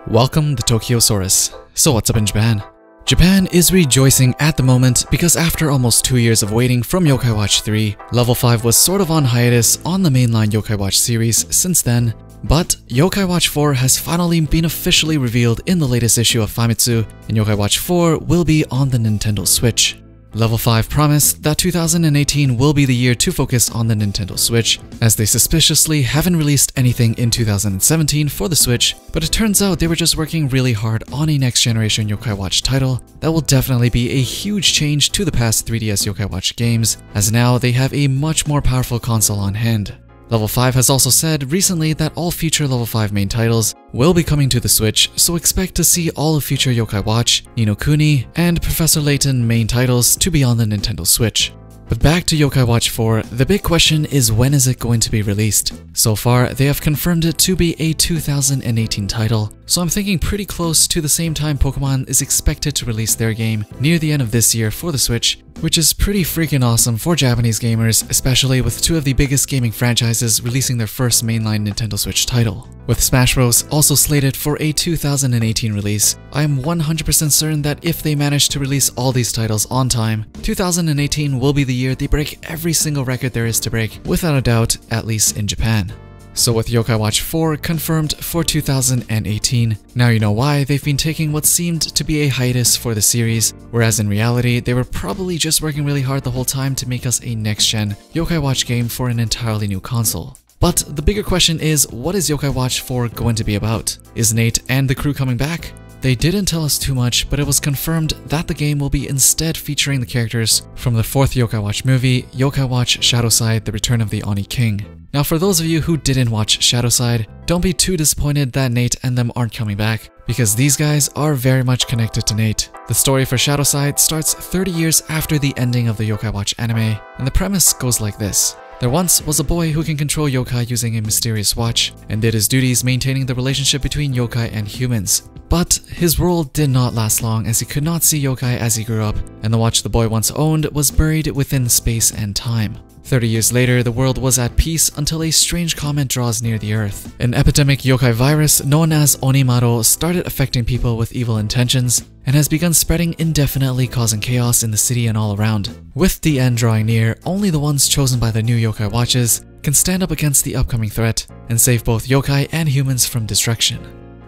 Welcome to Tokyosaurus. So what's up in Japan? Japan is rejoicing at the moment because after almost 2 years of waiting from Yokai Watch 3, Level 5 was sort of on hiatus on the mainline Yokai Watch series since then, but Yokai Watch 4 has finally been officially revealed in the latest issue of Famitsu, and Yokai Watch 4 will be on the Nintendo Switch. Level 5 promised that 2018 will be the year to focus on the Nintendo Switch, as they suspiciously haven't released anything in 2017 for the Switch, but it turns out they were just working really hard on a next generation Yokai Watch title that will definitely be a huge change to the past 3DS Yokai Watch games, as now they have a much more powerful console on hand. Level 5 has also said recently that all future Level 5 main titles will be coming to the Switch, so expect to see all of future Yokai Watch, Ni no Kuni, and Professor Layton main titles to be on the Nintendo Switch. But back to Yokai Watch 4, the big question is when is it going to be released? So far, they have confirmed it to be a 2018 title, so I'm thinking pretty close to the same time Pokemon is expected to release their game near the end of this year for the Switch, which is pretty freaking awesome for Japanese gamers, especially with two of the biggest gaming franchises releasing their first mainline Nintendo Switch title. With Smash Bros. Also slated for a 2018 release, I am 100% certain that if they manage to release all these titles on time, 2018 will be the year they break every single record there is to break, without a doubt, at least in Japan. So with Yokai Watch 4 confirmed for 2018, now you know why they've been taking what seemed to be a hiatus for the series, whereas in reality they were probably just working really hard the whole time to make us a next-gen Yokai Watch game for an entirely new console. But the bigger question is, what is Yokai Watch 4 going to be about? Is Nate and the crew coming back? They didn't tell us too much, but it was confirmed that the game will be instead featuring the characters from the fourth Yokai Watch movie, Yokai Watch Shadowside: The Return of the Oni King. Now for those of you who didn't watch Shadowside, don't be too disappointed that Nate and them aren't coming back, because these guys are very much connected to Nate. The story for Shadowside starts 30 years after the ending of the Yokai Watch anime, and the premise goes like this. There once was a boy who can control yokai using a mysterious watch, and did his duties maintaining the relationship between yokai and humans. But his role did not last long, as he could not see yokai as he grew up, and the watch the boy once owned was buried within space and time. 30 years later, the world was at peace until a strange comet draws near the Earth. An epidemic yokai virus known as Onimaro started affecting people with evil intentions and has begun spreading indefinitely, causing chaos in the city and all around. With the end drawing near, only the ones chosen by the new yokai watches can stand up against the upcoming threat and save both yokai and humans from destruction.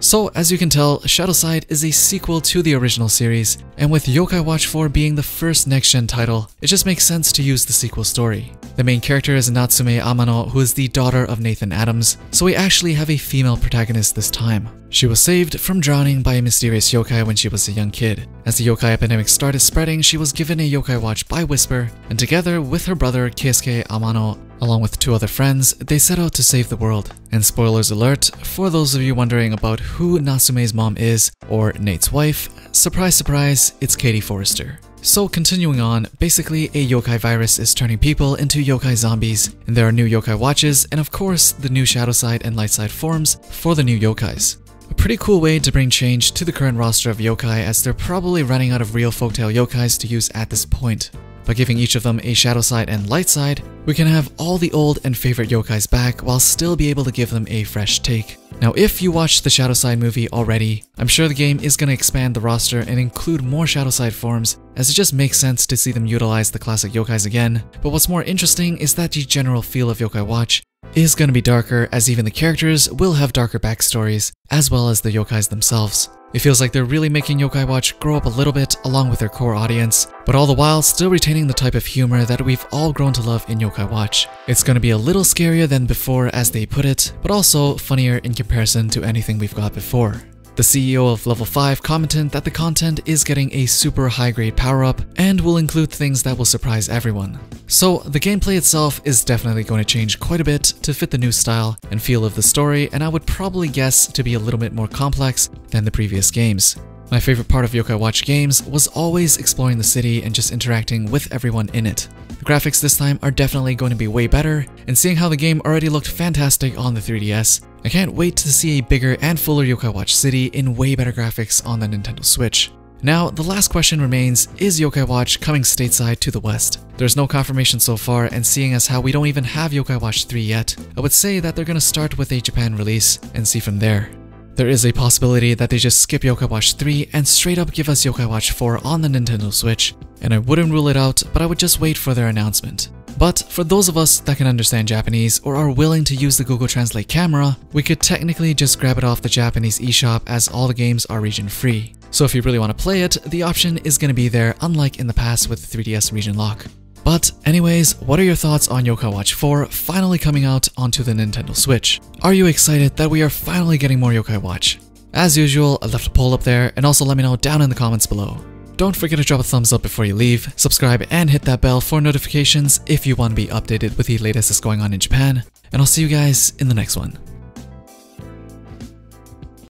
So, as you can tell, Shadowside is a sequel to the original series, and with Yokai Watch 4 being the first next-gen title, it just makes sense to use the sequel story. The main character is Natsume Amano, who is the daughter of Nathan Adams, so we actually have a female protagonist this time. She was saved from drowning by a mysterious yokai when she was a young kid. As the yokai epidemic started spreading, she was given a yokai watch by Whisper, and together with her brother Keisuke Amano, along with two other friends, they set out to save the world. And spoilers alert, for those of you wondering about who Natsume's mom is, or Nate's wife, surprise surprise, it's Katie Forrester. So continuing on, basically a yokai virus is turning people into yokai zombies, and there are new yokai watches, and of course the new Shadowside and Lightside forms for the new yokais. A pretty cool way to bring change to the current roster of yokai, as they're probably running out of real folktale yokais to use at this point. By giving each of them a Shadowside and Lightside, we can have all the old and favorite yokais back while still be able to give them a fresh take. Now if you watched the Shadowside movie already, I'm sure the game is going to expand the roster and include more Shadowside forms, as it just makes sense to see them utilize the classic yokais again. But what's more interesting is that the general feel of Yokai Watch is going to be darker, as even the characters will have darker backstories, as well as the yokais themselves. It feels like they're really making Yokai Watch grow up a little bit along with their core audience, but all the while still retaining the type of humor that we've all grown to love in Yokai Watch. It's going to be a little scarier than before, as they put it, but also funnier in comparison to anything we've got before. The CEO of Level 5 commented that the content is getting a super high-grade power-up and will include things that will surprise everyone. So the gameplay itself is definitely going to change quite a bit to fit the new style and feel of the story, and I would probably guess to be a little bit more complex than the previous games. My favorite part of Yokai Watch games was always exploring the city and just interacting with everyone in it. The graphics this time are definitely going to be way better, and seeing how the game already looked fantastic on the 3DS, I can't wait to see a bigger and fuller Yokai Watch city in way better graphics on the Nintendo Switch. Now, the last question remains, is Yokai Watch coming stateside to the West? There's no confirmation so far, and seeing as how we don't even have Yokai Watch 3 yet, I would say that they're gonna start with a Japan release and see from there. There is a possibility that they just skip Yokai Watch 3 and straight up give us Yokai Watch 4 on the Nintendo Switch, and I wouldn't rule it out, but I would just wait for their announcement. But for those of us that can understand Japanese or are willing to use the Google Translate camera, we could technically just grab it off the Japanese eShop as all the games are region free. So if you really want to play it, the option is going to be there, unlike in the past with the 3DS region lock. But anyways, what are your thoughts on Yokai Watch 4 finally coming out onto the Nintendo Switch? Are you excited that we are finally getting more Yokai Watch? As usual, I left a poll up there, and also let me know down in the comments below. Don't forget to drop a thumbs up before you leave, subscribe and hit that bell for notifications if you want to be updated with the latest that's going on in Japan, and I'll see you guys in the next one.